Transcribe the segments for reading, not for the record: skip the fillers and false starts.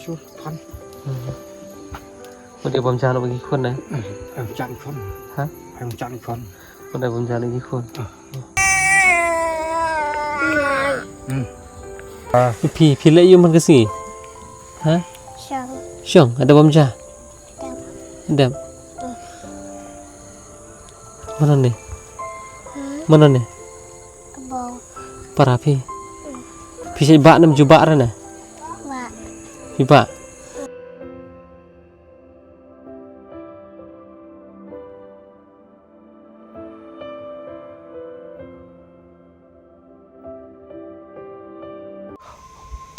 ชุดพันวันเดียวผมจะเอาไปกี่คนนะจันคนฮะจันคนวันเดียวผมจะเอากี่คนพี่เล่ยมันก็สิฮะช่องadaผมจะada mana nih mana nih paraพี่ใช้บะน้ำจุบะrồi nèพี่บะ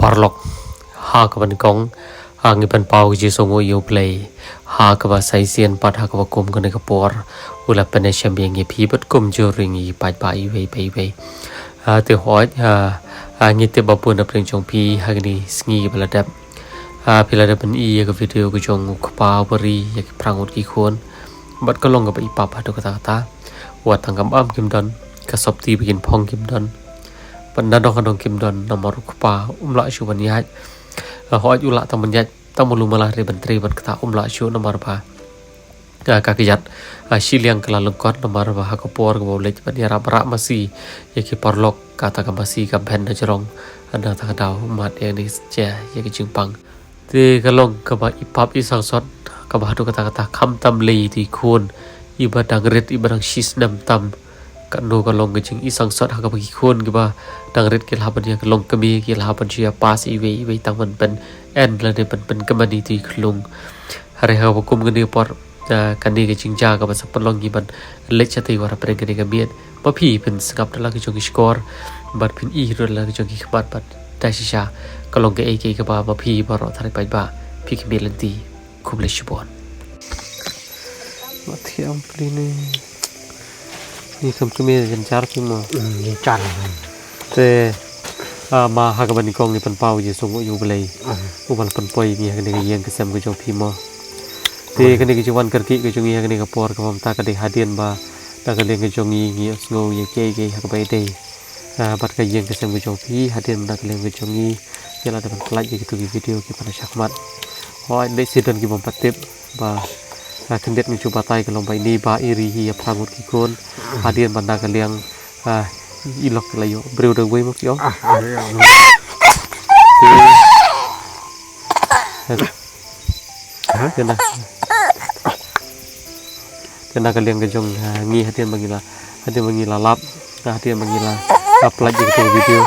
Parlok ha ka ban kong ha ngi ban pau ji songo yo play ha ka ba sai sian pat ha ka ba kum kan ka por ula pan shem yang ngi phi bat kum jo ringi pai pai ve ha te hoi ha ngi te ba pun apring chong phi ha ni sngi bala dap ha pila da ban i ka video ko chong ka pa bari ya ki prangot ki khon bat ka long ka ba i pa pa to ka ta wa tang kam am kim don ka sop ti begin phong kim don benda dong kim don nomor kupa umla shu ban yaj hoi ula tam ban yaj tam mulu malah re bantri ban kata umla shu nomor ba ka kiyat siliang kala lengkot nomor ba ha kapor ko lej ban yara bara masi yaki porlok kata ka masi ka ben na jorong ana ta ka daw mat yang ni che yaki jingpang te ka long ka ba ipap i sang sot ka ba tu kata kham tam le ti khon ibadang ret ibadang shis nam tam kan no kalong nging isang sot ha ka bagi khon ki ba dang ret ki laban ya kalong kami ki laban sia pas i we tang man pen en la ne pen kamani ti khlung hare ha kum ngani por kan ni ki jingja ka ba sapalong gi ban le chati wara pre ngani ka miet pa phi pen skap la ki jong score bat phin i ro la ki jong ki khbat bat ta sha kalong ke e ki ka ba pa phi ba ro thari pa ba phi ki melanti kum le shibon ma thiam plineนี่คำจุมีจันจาร์ที่มาจันแต่มาหากบันกองนี่เป็นเป้าอยู่ส่งอยู่ไปเลยอุบันเป็นป่วยมีกันนี่ก็ยังกระเซมก็จงพิมพ์แต่กันนี่ก็จงวันกระติก็จงยังกันนี่ก็ปอร์กับผมตากันได้หาเดียนบ่าตากันเลี้ยงก็จงงี้งี้สงยังเก๋ๆหากไปได้บัดก็ยังกระเซมก็จงพี่หาเดียนตากันเลี้ยงก็จงงี้ที่เราได้เป็นคลายอยู่ที่วิดีโอที่เป็นชักมัดเพราะในซีดันที่ผมปฏิบัติบ่าถึงเด็ดมีจูบาไตกันลงไปนี่บาอิริฮีพรางุดกิโกนหาเดียนบรรดากันเลี้ยงอีล็อกอะไรอยู่บริวเดงเว้ยมั้งจ๊อกเดี๋ยวนะกันเลี้ยงกันจงงี้หาเดียนบางทีละลับหาเดียนบางทีละอัพไลน์จากตัววิดีโอ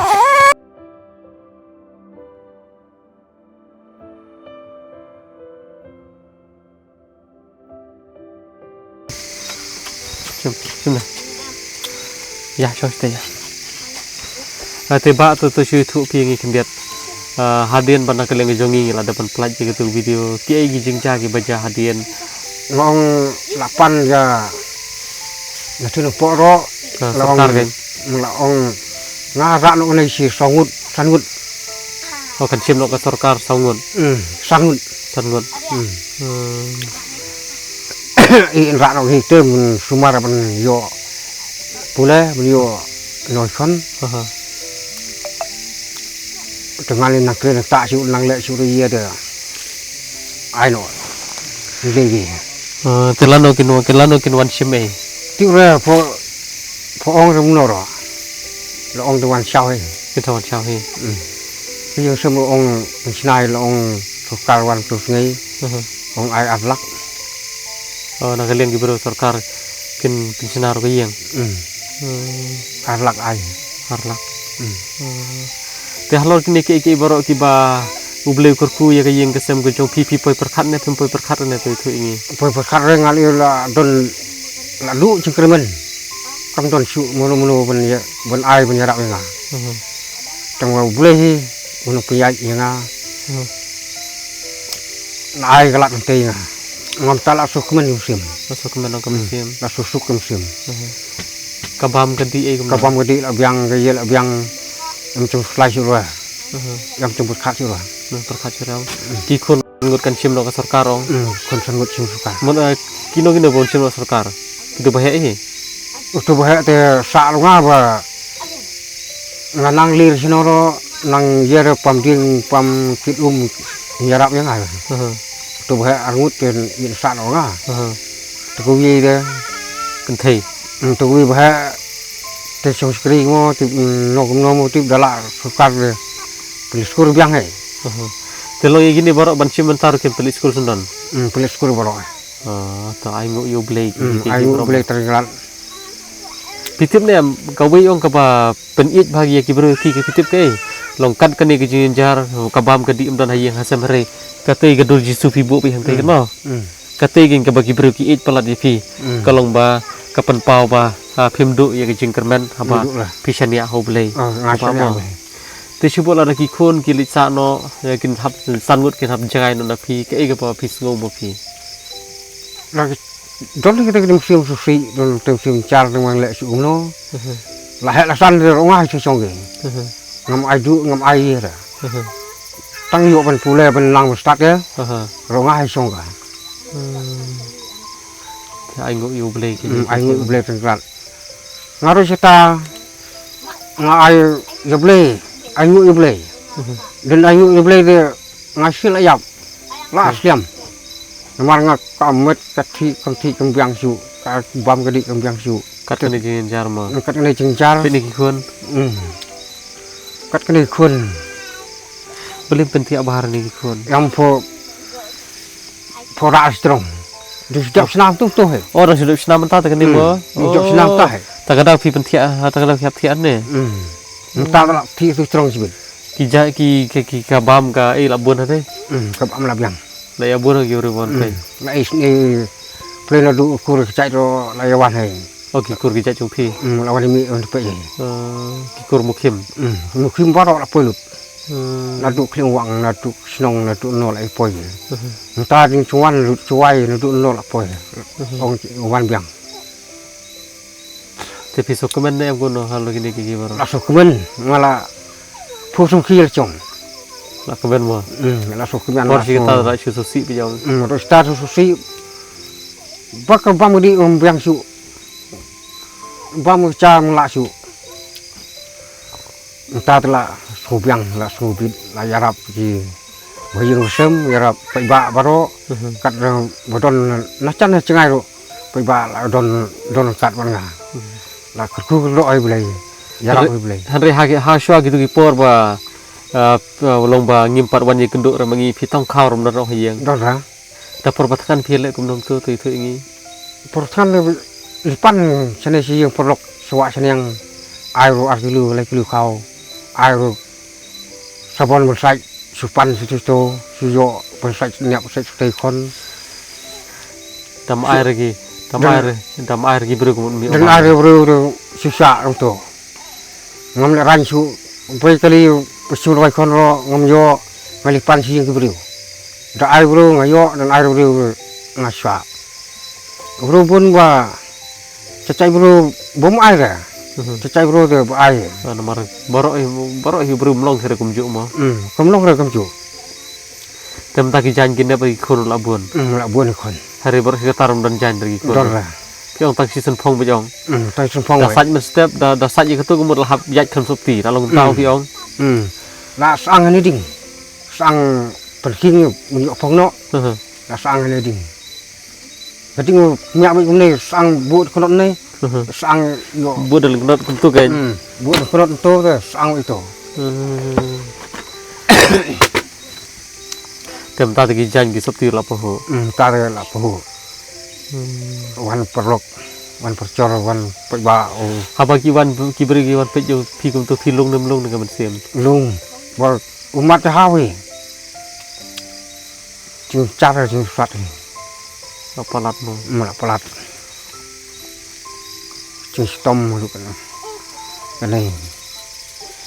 Cuma, ya coba ya. Tiba tu cuy tu piangi kemudian hadian pada kalian ngejongi lah dapat pelajari gitu video kiai gijing cagi baca hadian ngong 8 ya nanti nampak ro long ngong ngarak nak ni si sangut oh kan sim nak ke sorkar sangut sangut in rak nak ni tu sumar ban yo pula beliau noison dengan ni nak kena tak siu nang lek suria dia ai no lagi kelano kin wan sim tiu re po ong rum no ro lo ong tu wan chao he kita wan chao he bây giờ xem ông snai là ông thuộc cả wan tu ngai ông ai avlak nak kalian gibro sorkar kin pensinar ko yang avlak ai harlak te halor kini ke baro ki ba uble korku ya ka yang kesem ko jong pipi poi perkhat ne poi perkhat ne tu ini poi perkhat re ngali la don la lu cengkremen kam don su mono ben ya ben ai ben yarak nga tang wa uble hi uno piyai nga ai galak te nga ngam tala sukmen musim la susuk musim kabam gedi la biang gayel biang macam slice ro yang jemput khak ro perkhat ro ki khon ngut kan sim lo ka sarkar ong kon sangut sim suka mon kino bon sim lo sarkar itu bahaya hi itu bahaya te sa lo nga ba nganang lir sinoro nang yere pam ding pam kit nyarap yang ai tu ba angut ten yin sa no nga tu wi de kan thei tu wi ba te song skri mo tu no mo tu dala sukar de pulis kur biang hai telo ye gini borok ban chim mentar ke pelis skul sundan pulis kur boro ta ai ngu yo blake ai ngu blake tergalan pitip ne ka wi ong ka ba pen it bagi ki bro ki pitip ke longkat kan ni ke jin jar ka bam ka di dan hayang hasam re katei ga dur jisu fi bo pi hang kai no katei gin ka bagi bro ki it palat di fi kalong ba kapan pau ba phim du ye ke jing kermen haba pisania ho blai ngah te shibol ada ki khon ki litsa no kin hab sangut kin hab jangai no na phi ke ga pa phi ngo mo phi la don kita kena film susi don film char dengan lek su no la het la san de ngai chu chong ge ngam ai du ngam ai ra tang yo ban pule ban lang start ya ro ngai chong ga ai ngo yo blai ki ai ngo blai tengran ngaro sita ngai yo blai ai ngo yo blai dan ai ngo yo blai de ngai sil ayap la siam Namar ngak kamet kati kembiang su, bam kadi kembiang su. Kat kene jenjar ma. Kat kene jenjar. Pini ki khun. Kat kene khun. Belum penting bahar ni ki khun. Yang po ras strong. Di setiap senam tu he. Oh, dah sudah senam mentah tak kene mo. Setiap senam tah he. Tak ada pi penting tak ada siap tian ne. Mentah tak ti tu strong sibel. Ki ka bam ka labun hate. Ka bam labiang. La ya bono ki ru bon pe. La is ni pleno du kur chai ro la yawan he. Oh ki kur ki chai chung phi. La wan mi on pe ye. Ki kur mukhim. Mukhim baro la polut. Na du kling wang na du snong na du no la poi. Ta ding chuan lu chuai na du no la poi. Ong wan biang. Te pi sokumen ne gono halo kini ki baro. La sokumen ngala phu sung khil chong. La kemen mo. La sokumen la. Porsi kita ra chu sosi pi jong. Ro sta susi. Bak bam di biang su. Bam cha la su. Ta la su biang la su bi la yarap ji. Bagi rusem yarap pai ba baro kat bodon na chan na chengai ro. Pai ba la don kat wan nga. La ku ro ai blai. Yarap ai blai. Hanre ha shwa gitu ki por ba lomba ngimpat wan ye kenduk ramangi pitong khaw rom ro hayang don ra ta por batkan phile kum nom tu ngi por than lipan chane si yang porlok suwa chane yang airo artilu lai klu khaw airo sabon bersai supan situ suyo bersai nyap bersai stay kon dam air gi bro kum mi dan air bro susah untuk ngam le ran su pai kali pesul wai kon ro ngam yo ngalipan si yang bro da air bro ngayo dan air bro ngaswa bro pun ba cacai bro bom air cacai bro de air nomor borok hi bro mlong khere kum ju mo kumlong re kum ju tem ta ki jan kin ne bai khur labun kon hari borok ki tarum dan jan ri khur don ra pyong tak si sun phong bajong tai sun phong da saj men step da saj ki tu kum lahap yat kham sop ti da long tau pyong la sang ni ding sang perking ni phong no la sang ni ding kading nyak mi ne sang buat konot ne sang yo buat dalam konot kum tu kan buat konot tu ke sang itu tem ta ki jan ki sop ti la po ta la po wan perlok wan percor wan ba apa ki wan ki beri ki wan pe jo pi kum tu pi lung nem lung dengan sem lung bor umat hawi chu cara chu sat apa lat mo mala pelat chu stom lu kan này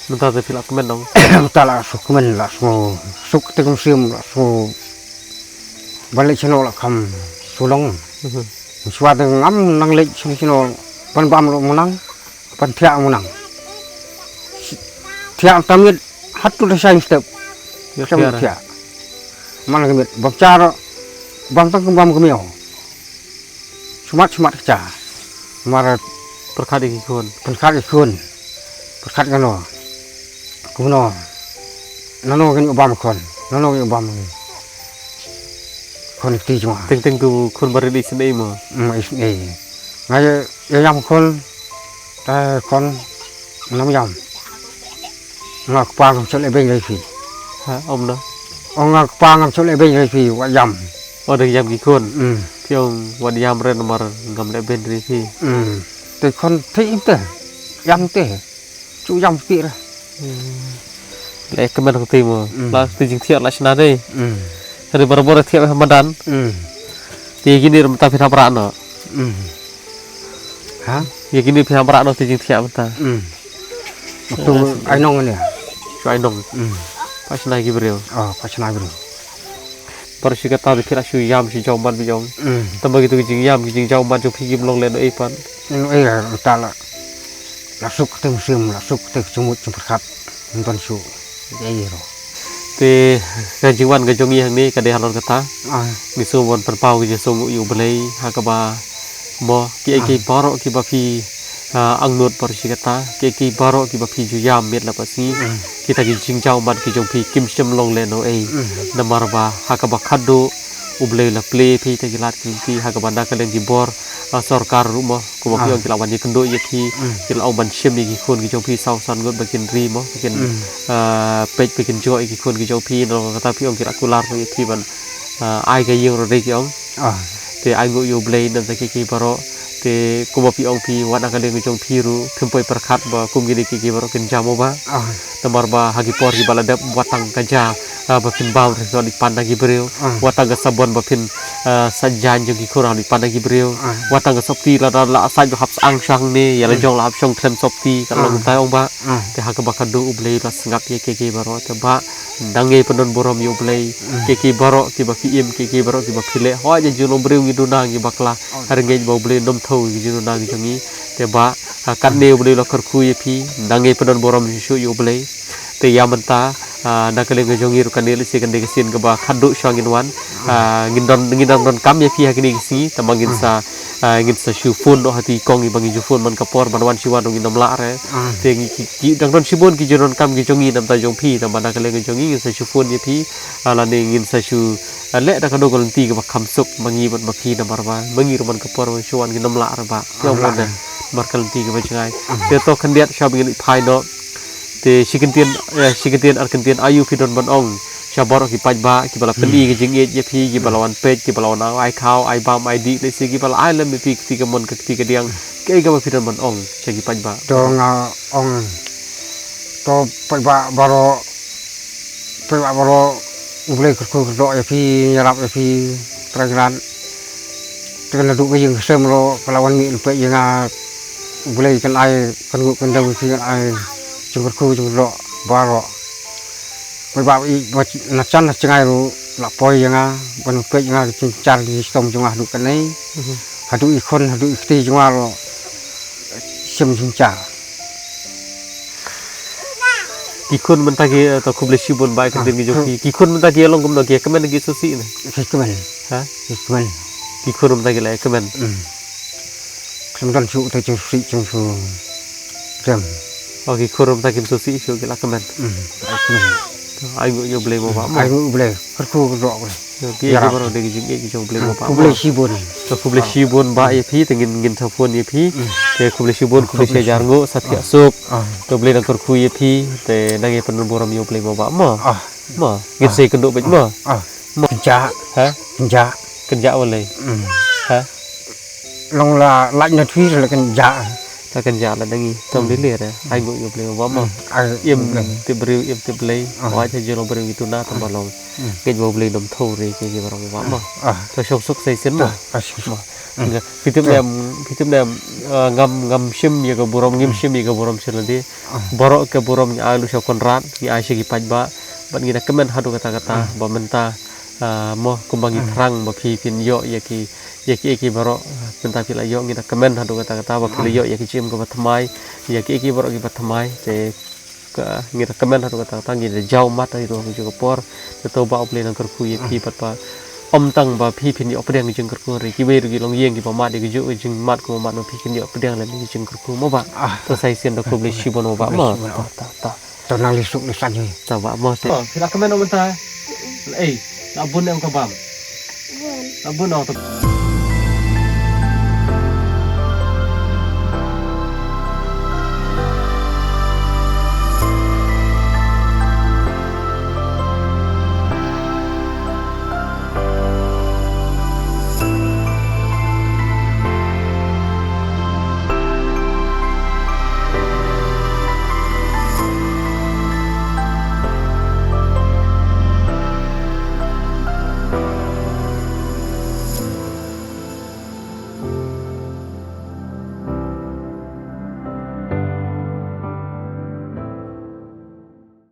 minta te filak men dong ta la sukmen la smo suk te kum sim la smo balik chino la kham sulong suat ngam nang lek chino pan bam lo munang pan thia munang thia tamit hatu le sai step thia mana kemit bam cara bam tang bam kemio sumat cha mara perkhat ki khon perkhat kano kuno nano kan bam kon nano bam คนตีจังหวะ ตึงๆดูคนบริลิสนี่มั้ง ไม่เอ๋ไงยำคนแต่คนน้ำยำงักปางชดเลยเป็นเลยพี่ ฮะอมเนาะ งักปางชดเลยเป็นเลยพี่ว่าย ว่าเด็กยามกี่คน ำ พี่องวันยามเรนมางำได้เป็นรีพี่ แต่คนที่อินเตอร์ยำเตะจู่ยำปีละ เล็กก็มันของตีมั้งแล้วตีจริงเทียบลักษณะได้ ถ้าได้บริบทเทียบธรรมดาตีกินนี่มันตาพิธามระเนาะ ฮะ อยากกินนี่พิธามระเนาะตีจริงเทียบมันตา ตัวไอ้น้องเนี่ย ช่วยน้องภาชนะกี่เบรียว ภาชนะไปดู ปรชิกตาที่พิราชูยามชิจอมบันไปยองแต่เมื่อกี้ตัวจริงยามจริงจอมบันจุพี่กิมลงเล่นไอ้ปัน นี่ตาละสุกเต็มซึมละสุกเต็มสมุดจุดขัดมันต้นชูไอ้หรอ แต่การจริงวันก็จงยี่แห่งนี้ก็ได้หันรถกระตามีส่วนวันเป็นเป้าก็จะส่งอยู่บนเลยหากบาโมกี่ไอ้กี่บารอกี่บาพีอังนวดปรชิกตากี่บารอกี่บาพีจุยามเม็ดละปัสนี้kita jing jauh man ki jong pi kim sim long le no ei namar ba hakaba khadu uble la play pi ta gilat kim pi hakaba na kalen gi bor sarkar rumo ko ba pi on kilawan ni kendo ye pi kila au ban sim gi khon gi jong pi sau san got bakin ri mo bakin pej bakin jo gi khon gi jong pi no kata pi on kila kular ye pi ban ai ga yeng ro de gi ong te ai go yo ble na ta ki baro te ko ba pi ong pi wan kalen gi jong pi ru thempoi perkhat ba kum gi ki baro kin jamo ba tamar ba hagi por gi balada watang kaja bapin baur so di pandang gi breu watang ga sabon bapin sajan jo gi kurang di pandang gi breu watang ga sopti la sa jo hap ang sang ne ya la jong la hap song klem sopti ka long tai ong ba te hak ba kadu ublei la sngap ye ke baro te ba dange pendon borom yo ublei ke baro ki ba pim ke baro ki ba phile ho je juno breu gi duna gi bakla har nge ba ublei nom thau gi juno na gi jongi te ba kan ne ublei la khar khu ye phi dange pendon borom shu yo ublei te yamanta nak kali ngejongir kan dia lesi kan dekesin ke bah khaduk syangin wan ngindon kam ya pihak ini kisi tamangin sa shufun do hati kong bangi jufun man kapor banwan siwan ngin nam la re te ki dang don sibun ki jonon kam ki jongi nam ta jong phi tam nak kali ngejongi ngin sa shufun ya phi ala ne ngin sa shu le da kado golenti ke bah khamsuk mangi ban ma phi namar ba mangi man kapor siwan ngin nam la re ba yom lan de mar kalenti ke ba jangai te to khandiat shab ngin phai no te sikentian arkentian ayu pidon ban ong shabor ki pajba ki bala peli ki jinge je phi ki balawan pej ki balawan ai khao ai bam ai di le si ki bala ai lem pi ki mon ki ke diang ke ga pidon ban ong che ki pajba to nga ong to pajba baro uble ku do ya phi nyarap ya phi tragran dengan duk yang sem ro kalawan mi pe yang uble kan ai kan ku kan dau si ai chúng khu chúng rõ baro mấy bảo ý là chăn là chừng ai rồi là poi yang ban pe yang chúng chăn đi sông chúng à đủ cái này hạt đủ con hạt đủ ti chúng à rồi xem chúng chả ki khun man ta ki to khub le shibon bai kan din gi joki ki khun man ta ki long gum no ki kamen gi susi ne cái mình ha mình ki khun man ta ki la kamen chúng ta chịu tới chúng su rem oke khun man ta ki susi shu ki la kamen ai ngự yo ble mo ba ai ngự ble khar khu rõ rồi ki ki baro de gi jinge gi jong ble mo ba khu ble shibon to khub le shibon ba ye phi te ngin thapon ye phi te khub le shibon khub le se jar ngo satya sup to ble nang kor khu ye phi te nang ye penon boram yo ble mo ba ma ngin se kendo ba ma cha ha cha kenja wale ha long là lạnh là thủy rồi là cần dạ ta kenja la dangi tom le le re ai ngự yo ble mo ba ma im te breu im te ble wa te jelo breu itu na tam balong ke jo ble dom thau re ke ge barang ba ma to shok sok sai sen ma pitim dem ngam shim ye ga borom ngim shim ye ga borom seladi boro ke borom ni alu shokon rat ki aisy gi pajba ban ngina kemen hadu kata-kata ba menta mo kumbangi thrang ba phi pin yo ye ki baro menta pila yo ngina kemen hadu kata-kata ba pila yo ye ki chim ko batmai ye ki baro ki batmai te ngina kemen hadu kata-kata ngina jau mat ai ro ju ko por to ba ople nang kerku ye phi pat pa om tang ba phi phin yo pedang jing kerku re ki be ru ki long yeng ki ba mat ki ju jing mat ko mat no phi kin yo pedang le ni jing kerku mo ba to sai sen do ko ble shibon ba ma ta to nang li suk li san ta ba mo se pila kemen om ta ei la bun em ka bam Abun. Abun.